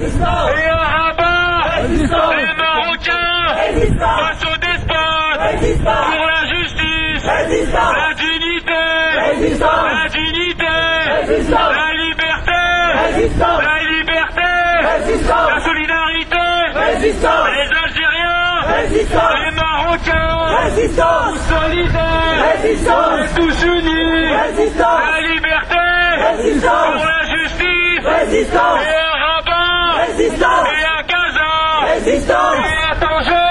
et à Rabat, les Marocains face aux despotes, pour la justice, la dignité, la dignité, la liberté, la solidarité, les Algériens, les Marocains, tous solidaires, et tous unis, la liberté, pour la justice, et à Rabat, et à Gaza, et à Tanger,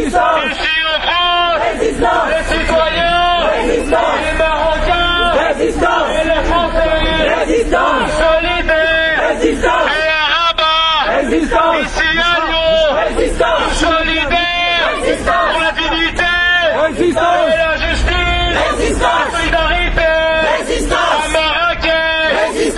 ici en France, les citoyens, les Marocains, et les Français, solidaires, et à Rabat, ici à Lyon, solidaires, pour la dignité, et la justice, la solidarité, à Marrakech, et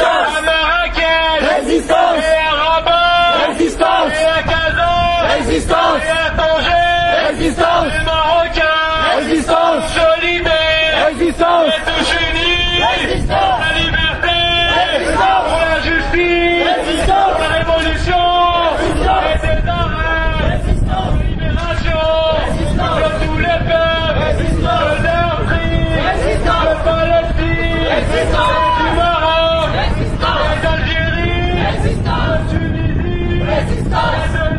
à Rabat, et à Gaza, et à Tanger, les Marocains, solidaires, et tous unis, la liberté, pour la justice, pour la révolution, et des arrêts, de libération, de tous les peuples, de l'Afrique, de Palestine, du Maroc, et d'Algérie, de Tunisie, et de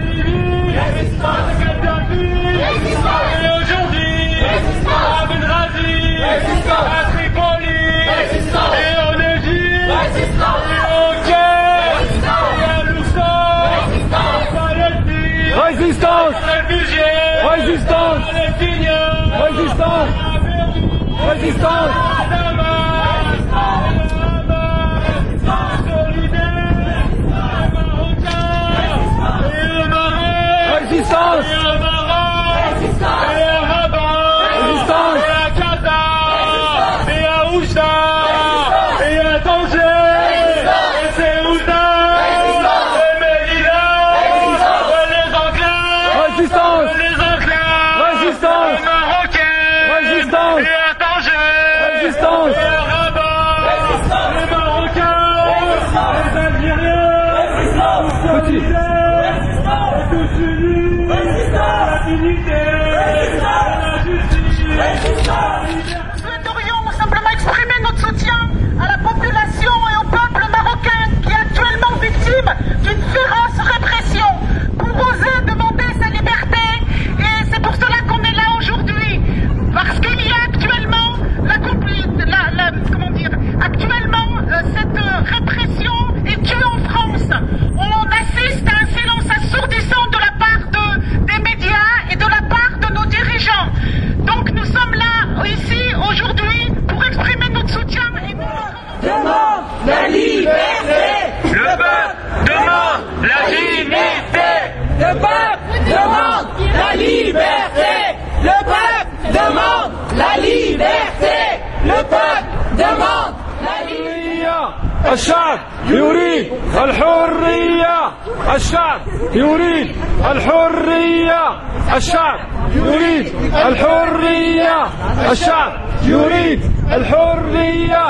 Libye, de Kadhafi, et aujourd'hui, à Benghazi, à Tripoli, et en Égypte, et au Caire, et à Luxor, en Palestine, Résistance! réfugiés, Résistance! palestiniens, Résistance! Résistance! Résistance! Nous souhaiterions simplement exprimer notre soutien à la population et au peuple marocain qui est actuellement victime d'une féroce répression, pour oser demander sa liberté, et c'est pour cela qu'on est là aujourd'hui, parce qu'il y a actuellement cette répression est due en France. On assiste à un silence assourdissant de la part des médias et de la part de nos dirigeants. Donc nous sommes là ici aujourd'hui pour exprimer notre soutien et demande la liberté. Le peuple demande la dignité. Le peuple demande la liberté. Le peuple demande la liberté. Le peuple demande la liberté. الشعب يريد الحرية. الشعب يريد الحرية. الشعب يريد الحرية. الشعب يريد الحرية.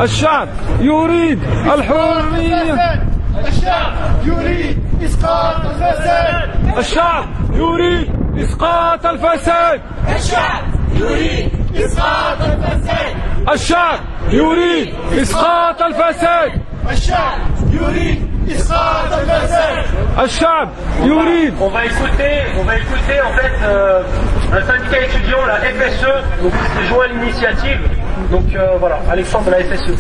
الشعب يريد الحرية. الشعب يريد إسقاط الفساد. الشعب يريد إسقاط الفساد. الشعب يريد إسقاط الفساد. الشعب يريد إسقاط الفساد. الشعب يريد إسقاط الفساد. الشعب يريد. On va écouter en fait un syndicat étudiant, la FSE, donc qui s'est joint à l'initiative. Donc voilà, Alexandre de la FSE.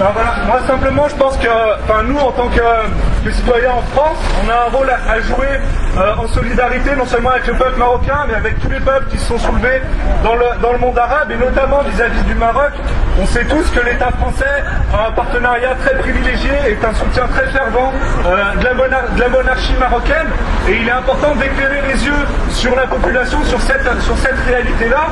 Alors voilà, moi simplement je pense que nous en tant que citoyens en France, on a un rôle à jouer en solidarité non seulement avec le peuple marocain mais avec tous les peuples qui se sont soulevés dans le monde arabe et notamment vis-à-vis du Maroc. On sait tous que l'État français a un partenariat très privilégié et un soutien très fervent de la monarchie marocaine, et il est important d'éclairer les yeux sur la population, sur cette réalité-là.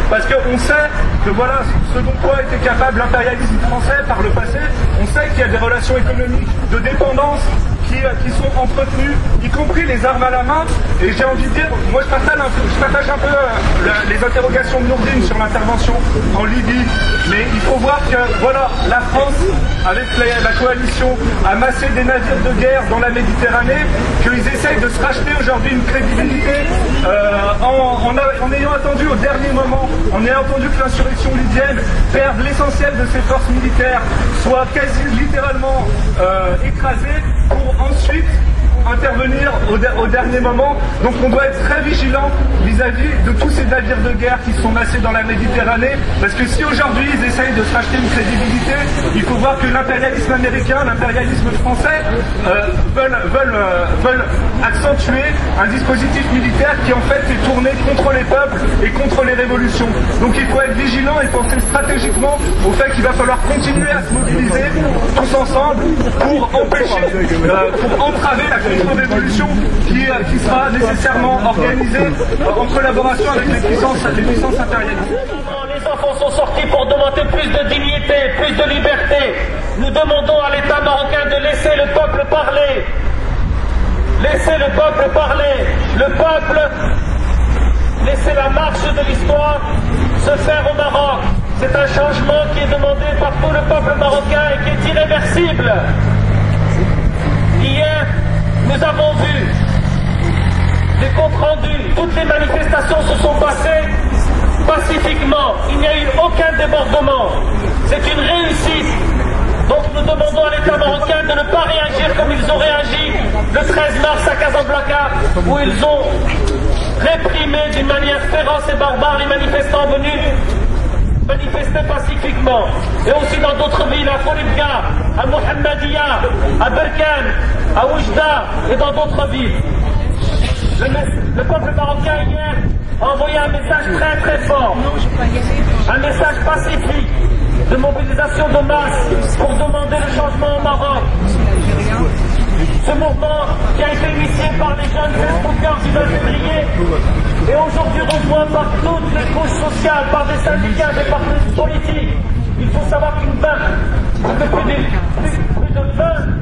Parce qu'on sait que voilà ce dont quoi était capable l'impérialisme français par le passé. On sait qu'il y a des relations économiques de dépendance qui sont entretenus, y compris les armes à la main. Et j'ai envie de dire, moi je partage un peu les interrogations de Nourdine sur l'intervention en Libye, mais il faut voir que voilà, la France, avec la coalition, a massé des navires de guerre dans la Méditerranée, qu'ils essayent de se racheter aujourd'hui une crédibilité en ayant attendu au dernier moment, en ayant attendu que l'insurrection libyenne perde l'essentiel de ses forces militaires, soit quasi littéralement écrasée, pour ensuite intervenir au dernier moment. Donc on doit être très vigilant vis-à-vis de tous ces navires de guerre qui sont massés dans la Méditerranée, parce que si aujourd'hui ils essayent de se racheter une crédibilité, il faut voir que l'impérialisme américain, l'impérialisme français veulent accentuer un dispositif militaire qui en fait est tourné contre les peuples et contre les révolutions. Donc il faut être vigilant et penser stratégiquement au fait qu'il va falloir continuer à se mobiliser tous ensemble pour empêcher, pour entraver la contre-révolution qui sera nécessairement organisée en collaboration avec les puissances impérialistes. Les enfants sont sortis pour demander plus de dignité, plus de liberté. Nous demandons à l'État marocain de laisser le peuple parler. Laissez le peuple parler. Le peuple, laissez la marche de l'histoire se faire au Maroc. C'est un changement qui est demandé par tout le peuple marocain et qui est irréversible. Hier, nous avons vu des comptes rendus. Toutes les manifestations se sont passées pacifiquement. Il n'y a eu aucun débordement. C'est une réussite. Donc nous demandons à l'État marocain de ne pas réagir comme ils ont réagi le 13 mars à Casablanca, où ils ont réprimé d'une manière féroce et barbare les manifestants venus manifester pacifiquement. Et aussi dans d'autres villes, à Khouribga, à Mohammedia, à Berkane, à Oujda et dans d'autres villes. Le peuple marocain hier a envoyé un message très très fort, un message pacifique de mobilisation de masse pour demander le changement au Maroc. Ce mouvement qui a été initié par les jeunes Facebookers du 9 février est aujourd'hui rejoint par toutes les couches sociales, par des syndicats et par des politiques. Il faut savoir plus de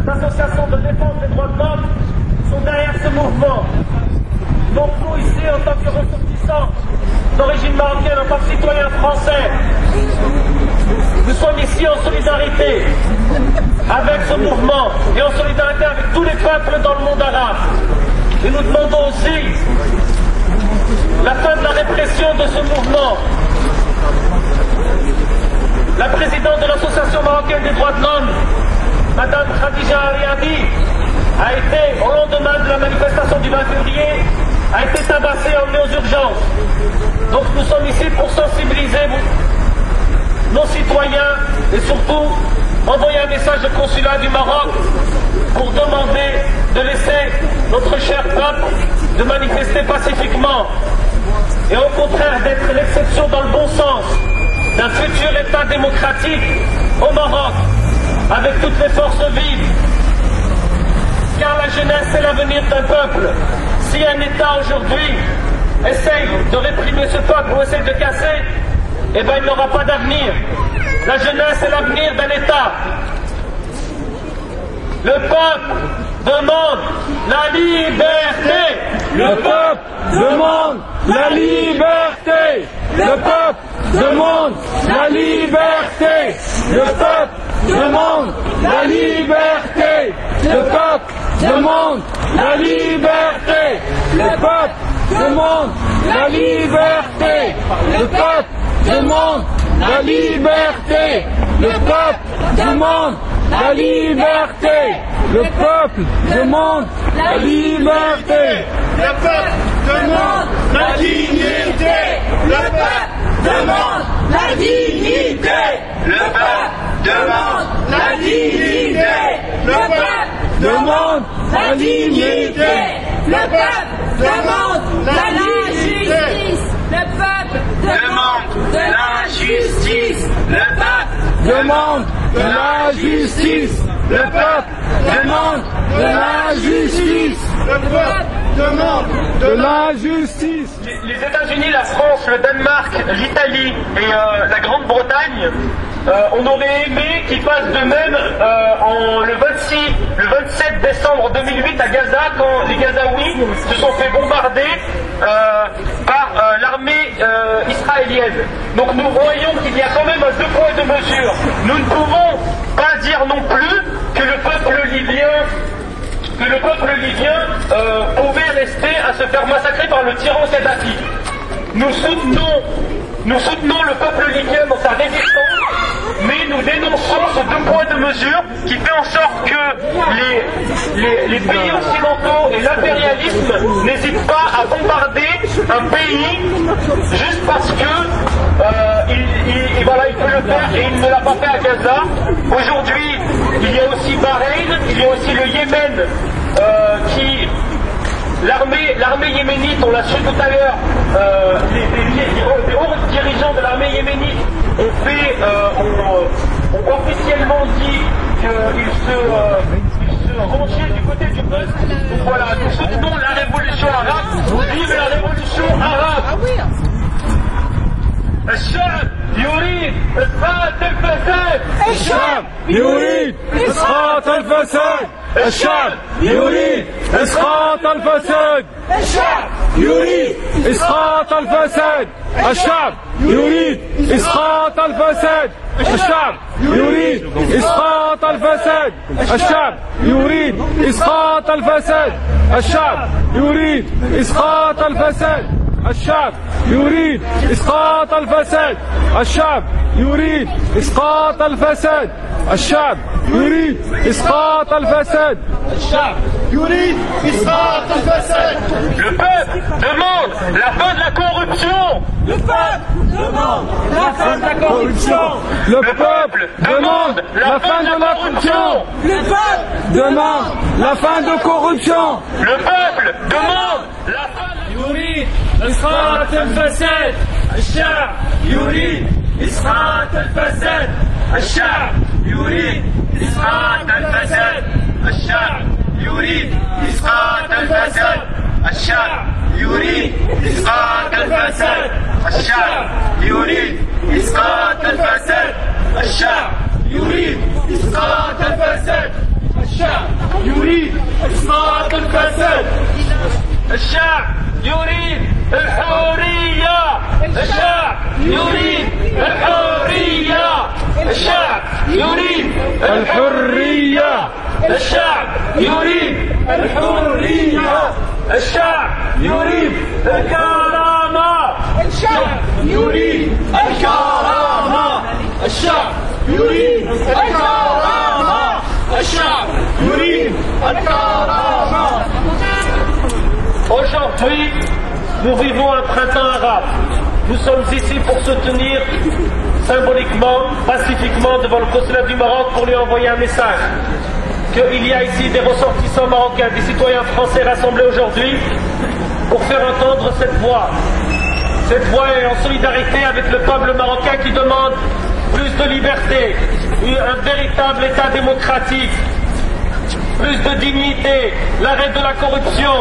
20 associations de défense des droits de l'homme sont derrière ce mouvement. Donc nous ici, en tant que ressortissants d'origine marocaine, en tant que citoyens français, nous sommes ici en solidarité avec ce mouvement et en solidarité avec tous les peuples dans le monde arabe. Et nous demandons aussi la fin de la répression de ce mouvement. La présidente de l'Association marocaine des droits de l'homme, Madame Khadija Ariadi, a été, au lendemain de la manifestation du 20 février, a été tabassée et emmenée aux urgences. Donc nous sommes ici pour sensibiliser nos citoyens et surtout envoyer un message au consulat du Maroc pour demander de laisser notre cher peuple de manifester pacifiquement et au contraire d'être l'exception dans le bon sens d'un futur État démocratique au Maroc avec toutes les forces vives. Car la jeunesse est l'avenir d'un peuple. Si un État aujourd'hui essaye de réprimer ce peuple ou essaye de casser, eh bien il n'aura pas d'avenir. La jeunesse est l'avenir d'un État. Le peuple demande la liberté. Le peuple demande la liberté. Le peuple demande la liberté. Le peuple demande la liberté. Le peuple demande la liberté. Le peuple demande la liberté. Le peuple demande la liberté. Le peuple demande la liberté. Le peuple demande la liberté. Le peuple demande la dignité. Le peuple demande la dignité. Le peuple demande la dignité. Le peuple demande la dignité. Le peuple demande la justice. Le peuple demande de la justice. Le peuple demande de la justice. Le peuple demande de la justice. Le peuple demande de la justice. Les États-Unis, la France, le Danemark, l'Italie et la Grande-Bretagne, on aurait aimé qu'ils fassent de même le 27 décembre 2008 à Gaza, quand les Gazaouis se sont fait bombarder par l'armée israélienne. Donc nous voyons qu'il y a quand même un deux poids deux mesures. Nous ne pouvons pas dire non plus que le peuple libyen pouvait rester à se faire massacrer par le tyran Kadhafi. Nous soutenons le peuple libyen dans sa résistance, mais nous dénonçons ce deux poids deux mesures qui fait en sorte que les pays occidentaux et l'impérialisme n'hésitent pas à bombarder un pays juste parce que il peut le faire et il ne l'a pas fait à Gaza. Aujourd'hui, il y a aussi Bahreïn, il y a aussi le Yémen l'armée yéménite, on l'a su tout à l'heure, les hauts dirigeants de l'armée yéménite ont officiellement dit qu'ils se rangeaient du côté du peuple. Donc voilà, nous soutenons la révolution arabe, vive la révolution arabe. الشعب يريد إسقاط الفساد. الشعب يريد إسقاط الفساد. الشعب يريد إسقاط الفساد. الشعب يريد إسقاط الفساد. الشعب يريد إسقاط الفساد. الشعب يريد إسقاط الفساد. الشعب يريد إسقاط الفساد. الشعب يريد إسقاط الفساد. الشعب يريد إسقاط الفساد. الشعب يريد إسقاط الفساد. الشعب يريد إسقاط الفساد. الشعب يريد إسقاط الفساد. Le peuple demande la fin de la corruption. Le peuple demande la fin de la corruption. Le peuple demande la fin de la corruption. Le peuple demande la fin de corruption. Le peuple demande la fin de يريد إسقاط الفساد. الشعب يريد إسقاط الفساد. الشعب يريد إسقاط الفساد. الشعب يريد إسقاط الفساد. الشعب يريد إسقاط الفساد. الشعب يريد إسقاط الفساد. الشعب يريد إسقاط الفساد. الشعب يريد إسقاط الفساد. الشعب يريد الحرية. الشعب يريد الحرية. الشعب يريد الحرية. الشعب يريد الحرية. الشعب يريد الكرامة. الشعب يريد الكرامة. الشعب يريد الكرامة. الشعب يريد الكرامة. Aujourd'hui, nous vivons un printemps arabe. Nous sommes ici pour soutenir symboliquement, pacifiquement devant le consulat du Maroc pour lui envoyer un message. Qu'il y a ici des ressortissants marocains, des citoyens français rassemblés aujourd'hui pour faire entendre cette voix. Cette voix est en solidarité avec le peuple marocain qui demande plus de liberté, un véritable État démocratique, plus de dignité, l'arrêt de la corruption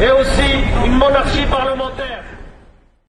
et aussi une monarchie parlementaire.